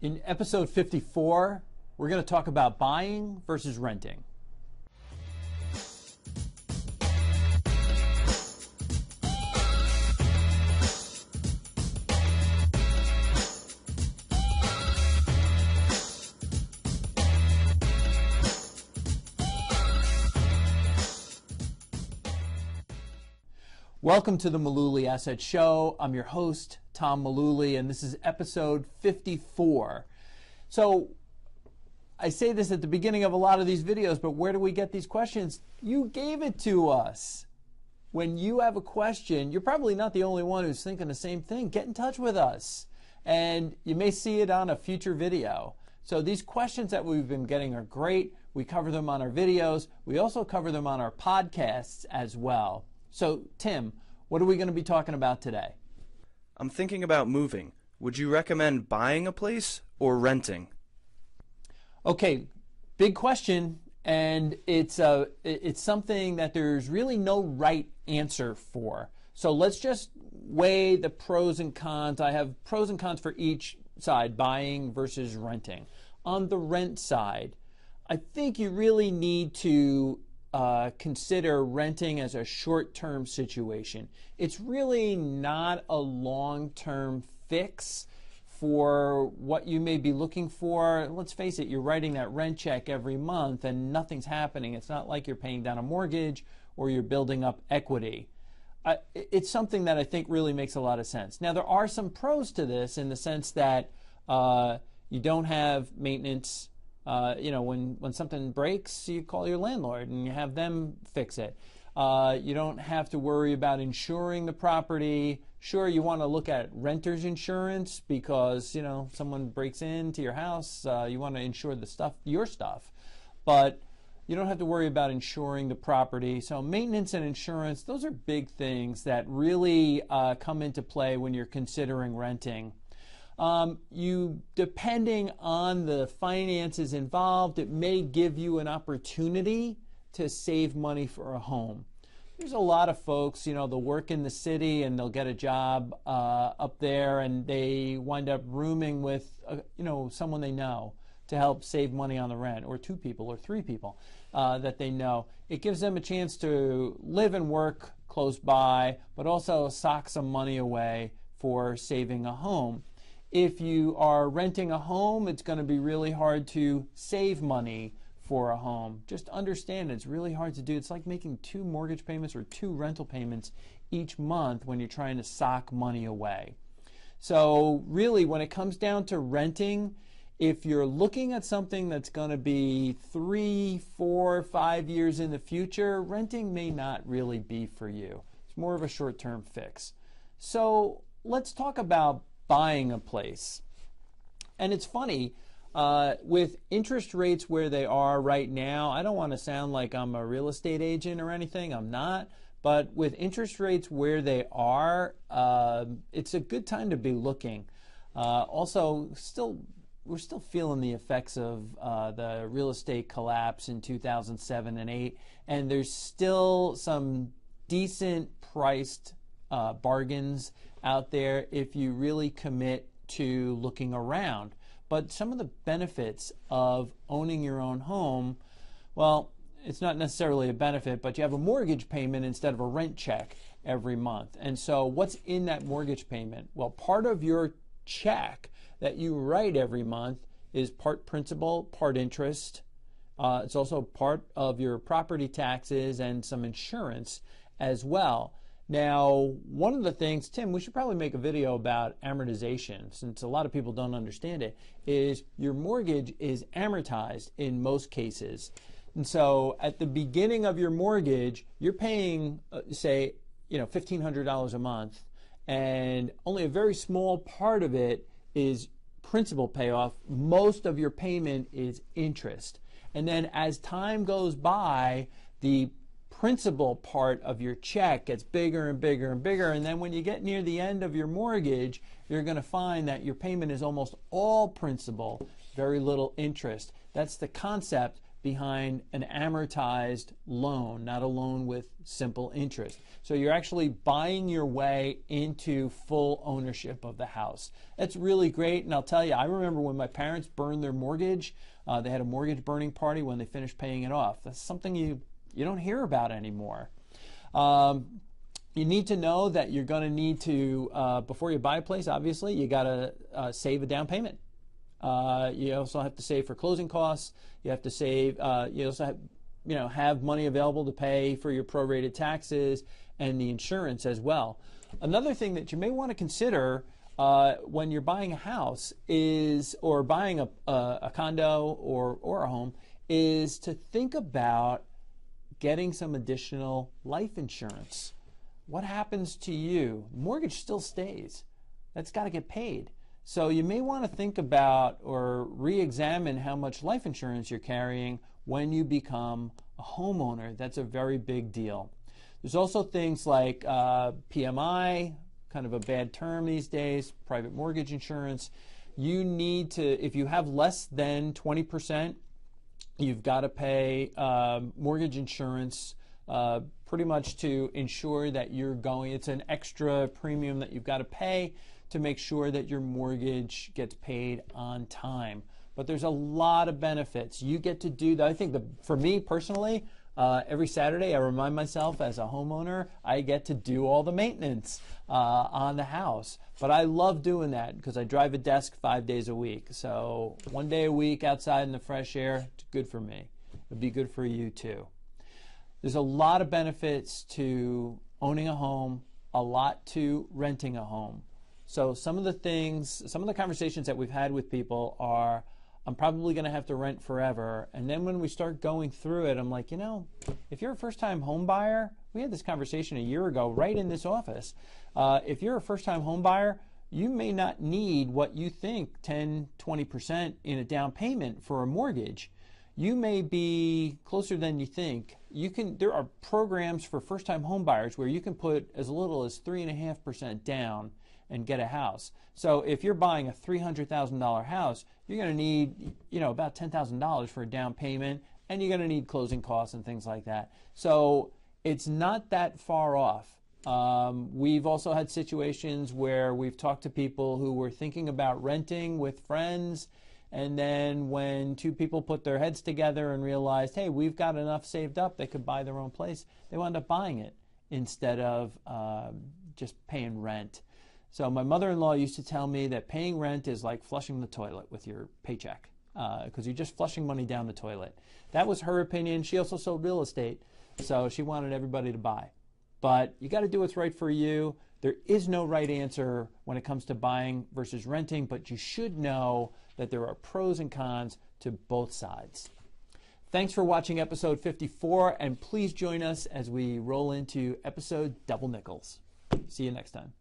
In episode 54, we're going to talk about buying versus renting. Welcome to the Mullooly Asset Show. I'm your host, Tom Mullooly, and this is episode 54. So I say this at the beginning of a lot of these videos, but where do we get these questions? You gave it to us. When you have a question, you're probably not the only one who's thinking the same thing. Get in touch with us, and you may see it on a future video. So these questions that we've been getting are great. We cover them on our videos. We also cover them on our podcasts as well. So, Tim, what are we going to be talking about today? I'm thinking about moving. Would you recommend buying a place or renting? Okay, big question, and it's something that there's really no right answer for. So let's just weigh the pros and cons. I have pros and cons for each side, buying versus renting. On the rent side, I think you really need to consider renting as a short-term situation. It's really not a long-term fix for what you may be looking for. Let's face it, you're writing that rent check every month and nothing's happening. It's not like you're paying down a mortgage or you're building up equity. It's something that I think really makes a lot of sense. Now, there are some pros to this in the sense that you don't have maintenance. When something breaks, you call your landlord and you have them fix it. You don't have to worry about insuring the property. Sure, you want to look at renter's insurance because, someone breaks into your house. You want to insure your stuff. But you don't have to worry about insuring the property. So maintenance and insurance, those are big things that really come into play when you're considering renting. Depending on the finances involved, it may give you an opportunity to save money for a home. There's a lot of folks, they'll work in the city and they'll get a job up there and they wind up rooming with, someone they know to help save money on the rent, or two people or three people that they know. It gives them a chance to live and work close by, but also sock some money away for saving a home. If you are renting a home, it's going to be really hard to save money for a home. Just understand it's really hard to do. It's like making two mortgage payments or two rental payments each month when you're trying to sock money away. So really, when it comes down to renting, if you're looking at something that's going to be 3, 4, 5 years in the future, renting may not really be for you. It's more of a short-term fix. So let's talk about buying a place. And it's funny, with interest rates where they are right now, I don't want to sound like I'm a real estate agent or anything, I'm not, but with interest rates where they are, it's a good time to be looking. Also, we're still feeling the effects of the real estate collapse in 2007 and 8, and there's still some decent priced bargains out there if you really commit to looking around. But some of the benefits of owning your own home, well, it's not necessarily a benefit, but you have a mortgage payment instead of a rent check every month. And so what's in that mortgage payment? Well, part of your check that you write every month is part principal, part interest. It's also part of your property taxes and some insurance as well. Now, one of the things, Tim, we should probably make a video about amortization, since a lot of people don't understand it, is your mortgage is amortized in most cases. And so at the beginning of your mortgage, you're paying, say, $1,500 a month, and only a very small part of it is principal payoff. Most of your payment is interest. And then as time goes by, the principal part of your check gets bigger and bigger and bigger, and then when you get near the end of your mortgage, you're going to find that your payment is almost all principal, very little interest. That's the concept behind an amortized loan, not a loan with simple interest. So you're actually buying your way into full ownership of the house. That's really great, and I'll tell you, I remember when my parents burned their mortgage, they had a mortgage burning party when they finished paying it off. That's something you don't hear about anymore. You need to know that you're going to need to, before you buy a place, obviously, you got to save a down payment. You also have to save for closing costs. You have to save. You also have money available to pay for your prorated taxes and the insurance as well. Another thing that you may want to consider when you're buying a house or buying a condo or a home, is to think about getting some additional life insurance. What happens to you? Mortgage still stays. That's got to get paid. So you may want to think about or re-examine how much life insurance you're carrying when you become a homeowner. That's a very big deal. There's also things like PMI, kind of a bad term these days, private mortgage insurance. You need to, if you have less than 20%, you've got to pay mortgage insurance pretty much to ensure that you're going, it's an extra premium that you've got to pay to make sure that your mortgage gets paid on time. But there's a lot of benefits. You get to do that. I think for me personally, every Saturday I remind myself as a homeowner, I get to do all the maintenance on the house. But I love doing that because I drive a desk 5 days a week. So 1 day a week outside in the fresh air, it's good for me. It'd be good for you too. There's a lot of benefits to owning a home, a lot to renting a home. So some of the conversations that we've had with people are, I'm probably going to have to rent forever. And then when we start going through it, I'm like, if you're a first-time home buyer, we had this conversation a year ago right in this office. If you're a first-time home buyer, you may not need what you think 10, 20% in a down payment for a mortgage. You may be closer than you think. There are programs for first-time home buyers where you can put as little as 3.5% down and get a house. So if you're buying a $300,000 house, you're going to need, about $10,000 for a down payment, and you're going to need closing costs and things like that. So it's not that far off. We've also had situations where we've talked to people who were thinking about renting with friends, and then when two people put their heads together and realized, hey, we've got enough saved up, they could buy their own place, they wound up buying it instead of just paying rent. So my mother-in-law used to tell me that paying rent is like flushing the toilet with your paycheck because you're just flushing money down the toilet. That was her opinion. She also sold real estate, so she wanted everybody to buy. But you got to do what's right for you. There is no right answer when it comes to buying versus renting, but you should know that there are pros and cons to both sides. Thanks for watching episode 54, and please join us as we roll into episode double nickels. See you next time.